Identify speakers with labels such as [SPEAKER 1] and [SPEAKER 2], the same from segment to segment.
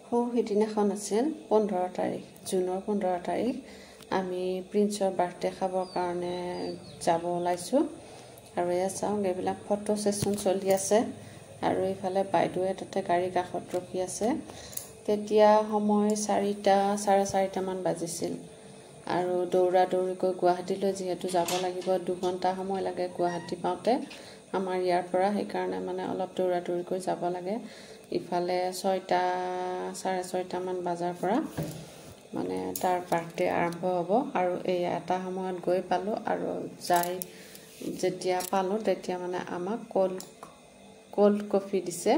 [SPEAKER 1] সেইদিনাখন আছিল 15 তাৰিখ জুনৰ 15 তাৰিখ আমি প্ৰিন্সৰ বাৰ্থডে খাবৰ কাৰণে যাব ওলাইছোঁ আৰু এয়া চাওক এইবিলাক ফটো সেশন চলি আছে আৰু এইফালে বাইদেৱে তাতে গাড়ী কাষত ৰখি আছে তেতিয়া সময় 4:30 মান বাজিছিল আৰু দৌৰা দৌৰিকৈ গুৱাহাটীলৈ যেহেতু যাব লাগিব 2 ঘণ্টা সময় লাগে গুৱাহাটী পাওঁতে আমাৰ ইয়াৰ পৰা সেইকাৰণে মানে অলপ দৌৰা দৌৰিকৈ যাব লাগে ইফালে 6:30 মান বাজাৰ পৰা মানে তাৰ বাৰ্থডে আৰম্ভ হ'ব আৰু এই এটা সময়ত গৈ পালো আৰু যাই যেতিয়া পালো তেতিয়া মানে আমাক কোল্ড কফি দিছে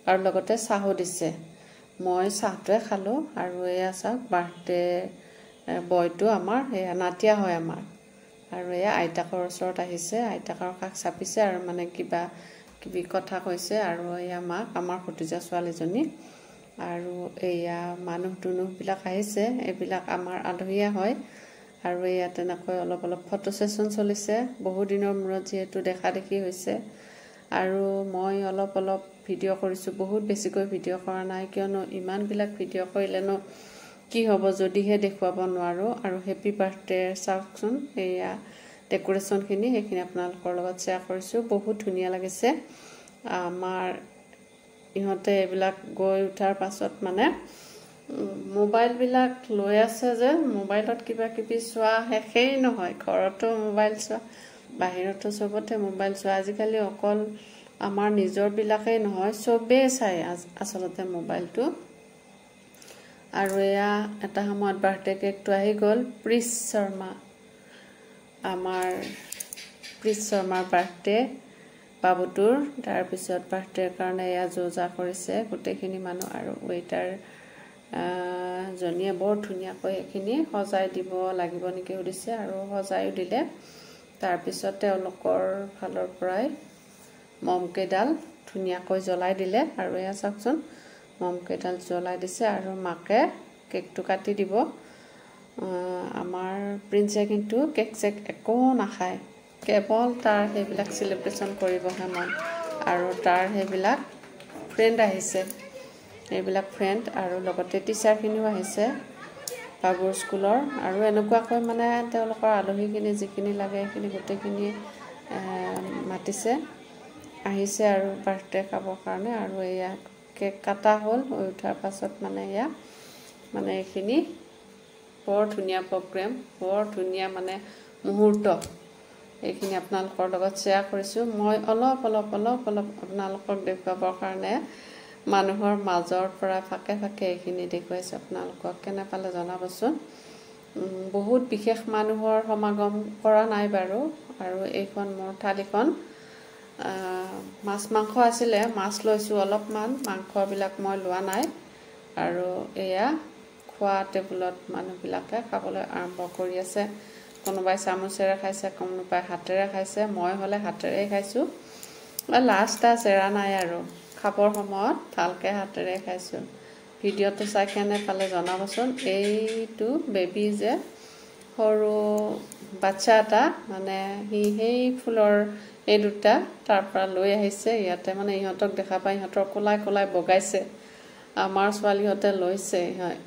[SPEAKER 1] আৰু লগতে চাহো দিছে মই চাহটোৱে খালো আৰু এয়া চাওক বাৰ্থডে বয়টো আমাৰ এয়া নাতিয়া হয় আমাৰ আৰু এয়া আইতাকৰ ওচৰত আহিছে আইতাকৰ কাষ চাপিছে আৰু মানে কিবা কিবি কথা কৈছে আৰু এয়া মাক আমাৰ ভতিজা ছোৱালীজনী আৰু এয়া মানুহবিলাক আহিছে এইবিলাক আমাৰ আলহীয়া হয় আৰু এয়া তেনেকৈ অলপ ফটো সেশন চলিছে বহু দিনৰ মূৰত যেহেতু দেখা দেখি হৈছে আৰু মই অলপ ভিডিঅ' কৰিছোঁ বহুত বেছিকৈ ভিডিঅ' কৰা নাই কিয়নো ইমানবিলাক ভিডিঅ' কৰিলেনো কি হ'ব যদিহে দেখুৱাব নোৱাৰো আৰু হেপি বাৰ্থডে চাওকচোন এয়া ডেকোৰেশ্যনখিনি সেইখিনি আপোনালোকৰ লগত শ্বেয়াৰ কৰিছোঁ বহুত ধুনীয়া লাগিছে আমাৰ ইহঁতে এইবিলাক গৈ উঠাৰ পাছত মানে মোবাইলবিলাক লৈ আছে যে মোবাইলত কিবা কিবি চোৱা শেষেই নহয় ঘৰতো মোবাইল চোৱা বাহিৰতো চবতে মোবাইল চোৱা আজিকালি অকল আমাৰ নিজৰবিলাকেই নহয় চবেই চাই আচলতে মোবাইলটো আৰু এয়া এটা সময়ত বাৰ্থডে কেকটো আহি গ'ল প্ৰিন্স শৰ্মাৰ বাৰ্থডে বাবুটোৰ তাৰপিছত বাৰ্থডেৰ কাৰণে এয়া যোজা কৰিছে গোটেইখিনি মানুহ আৰু ৱেইটাৰ জনীয়ে বৰ ধুনীয়াকৈ এইখিনি সজাই দিব লাগিব নেকি সুধিছে আৰু সজাইও দিলে তাৰপিছত তেওঁলোকৰ ফালৰ পৰাই মমকেইডাল ধুনীয়াকৈ জ্বলাই দিলে আৰু এয়া চাওকচোন মমকেইডাল জ্বলাই দিছে আৰু মাকে কেকটো কাটি দিব আমাৰ প্ৰিন্সে কিন্তু কেক চেক একো নাখায় কেৱল তাৰ সেইবিলাক সেলিব্ৰেশ্যন কৰিবহে মন আৰু তাৰ সেইবিলাক ফ্ৰেণ্ড আহিছে এইবিলাক ফ্ৰেণ্ড আৰু লগতে টিচাৰখিনিও আহিছে বাবুৰ স্কুলৰ আৰু এনেকুৱাকৈ মানে তেওঁলোকৰ আলহীখিনি যিখিনি লাগে সেইখিনি গোটেইখিনি মাতিছে আহিছে আৰু বাৰ্থডে খাবৰ কাৰণে আৰু এয়া কেক কাটা হ'ল হৈ উঠাৰ পাছত মানে এয়া মানে এইখিনি বৰ ধুনীয়া প্ৰগ্ৰেম বৰ ধুনীয়া মানে মুহূৰ্ত এইখিনি আপোনালোকৰ লগত শ্বেয়াৰ কৰিছোঁ মই অলপ আপোনালোকক দেখুৱাবৰ কাৰণে মানুহৰ মাজৰ পৰা ফাকে এইখিনি দেখুৱাইছোঁ আপোনালোকক কেনে পালে জনাবচোন বহুত বিশেষ মানুহৰ সমাগম কৰা নাই বাৰু আৰু এইখন মোৰ থালিখন মাছ মাংস আছিলে মাছ লৈছোঁ অলপমান মাংসবিলাক মই লোৱা নাই আৰু এয়া খোৱা টেবুলত মানুহবিলাকে খাবলৈ আৰম্ভ কৰি আছে কোনোবাই চামুচেৰে খাইছে কোনোবাই হাতেৰে খাইছে মই হ'লে হাতেৰে খাইছোঁ লাষ্ট চেৰা নাই আৰু খাবৰ সময়ত ভালকৈ হাতেৰে খাইছোঁ ভিডিঅ'টো চাই কেনে পালে জনাবচোন এইটো বেবী যে সৰু বাচ্চা এটা মানে সেই ফুলৰ এই দুটা তাৰ পৰা লৈ আহিছে ইয়াতে মানে ইহঁতক দেখা পাই ইহঁতৰ কোলাই বগাইছে আমাৰ ছোৱালীহঁতে লৈছে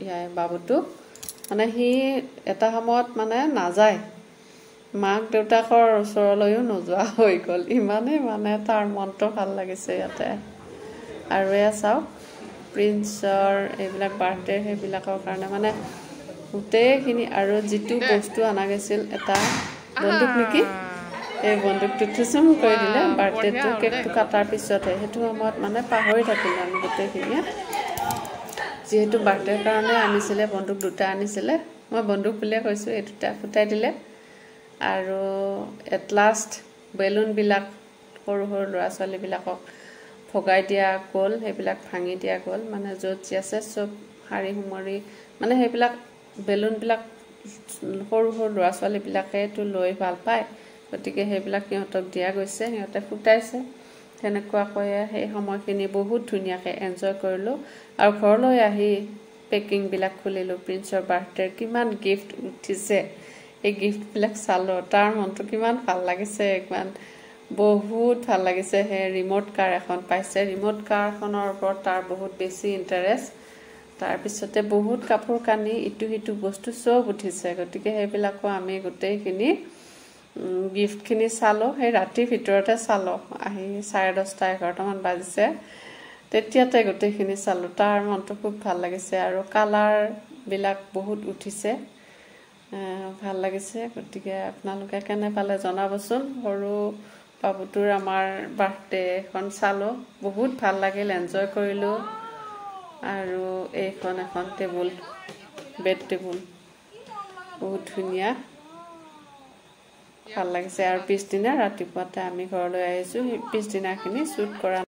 [SPEAKER 1] ইয়াৰ বাবুটো মানে সি এটা সময়ত মানে নাযায় মাক দেউতাকৰ ওচৰলৈও নোযোৱা হৈ গ'ল ইমানেই মানে তাৰ মনটো ভাল লাগিছে ইয়াতে আৰু এয়া চাওক প্ৰিন্সৰ এইবিলাক বাৰ্থডে সেইবিলাকৰ কাৰণে মানে গোটেইখিনি আৰু যিটো বস্তু অনা গৈছিল এটা বন্দুক নেকি এই বন্দুকটো থুচুম কৰি দিলে বাৰ্থডেটো কেকটো কাটাৰ পিছতহে সেইটো সময়ত মানে পাহৰি থাকিলোঁ আমি গোটেইখিনিয়ে যিহেতু বাৰ্থডেৰ কাৰণে আনিছিলে বন্দুক দুটা আনিছিলে মই বন্দুক বুলিয়ে কৈছোঁ এই দুটা ফুটাই দিলে আৰু এট লাষ্ট বেলুনবিলাক সৰু ল'ৰা ছোৱালীবিলাকক ভগাই দিয়া গ'ল সেইবিলাক ভাঙি দিয়া গ'ল মানে য'ত যি আছে চব শাৰী সুমৰি মানে সেইবিলাক বেলুনবিলাক সৰু ল'ৰা ছোৱালীবিলাকেতো লৈ ভাল পায় গতিকে সেইবিলাক সিহঁতক দিয়া গৈছে সিহঁতে ফুটাইছে তেনেকুৱাকৈ সেই সময়খিনি বহুত ধুনীয়াকৈ এনজয় কৰিলোঁ আৰু ঘৰলৈ আহি পেকিংবিলাক খুলিলোঁ প্ৰিন্সৰ বাৰ্থডেৰ কিমান গিফ্ট উঠিছে এই গিফ্টবিলাক চালোঁ তাৰ মনটো কিমান ভাল লাগিছে ইমান বহুত ভাল লাগিছে হে ৰিমোট কাৰ এখন পাইছে ৰিমোট কাৰখনৰ ওপৰত তাৰ বহুত বেছি ইণ্টাৰেষ্ট তাৰপিছতে বহুত কাপোৰ কানি ইটো সিটো বস্তু চব উঠিছে গতিকে সেইবিলাকো আমি গোটেইখিনি গিফ্টখিনি চালোঁ সেই ৰাতিৰ ভিতৰতে চালোঁ আহি 10:30 11টামান বাজিছে তেতিয়াতে গোটেইখিনি চালোঁ তাৰ মনটো খুব ভাল লাগিছে আৰু কালাৰবিলাক বহুত উঠিছে ভাল লাগিছে গতিকে আপোনালোকে কেনে পালে জনাবচোন সৰু বাবুটোৰ আমাৰ বাৰ্থডেখন চালোঁ বহুত ভাল লাগিল এনজয় কৰিলোঁ আৰু এইখন এখন টেবুল বেড টেবুল বহুত ধুনীয়া ভাল লাগিছে আৰু পিছদিনা ৰাতিপুৱাতে আমি ঘৰলৈ আহিছোঁ পিছদিনাখিনি শ্বুট কৰা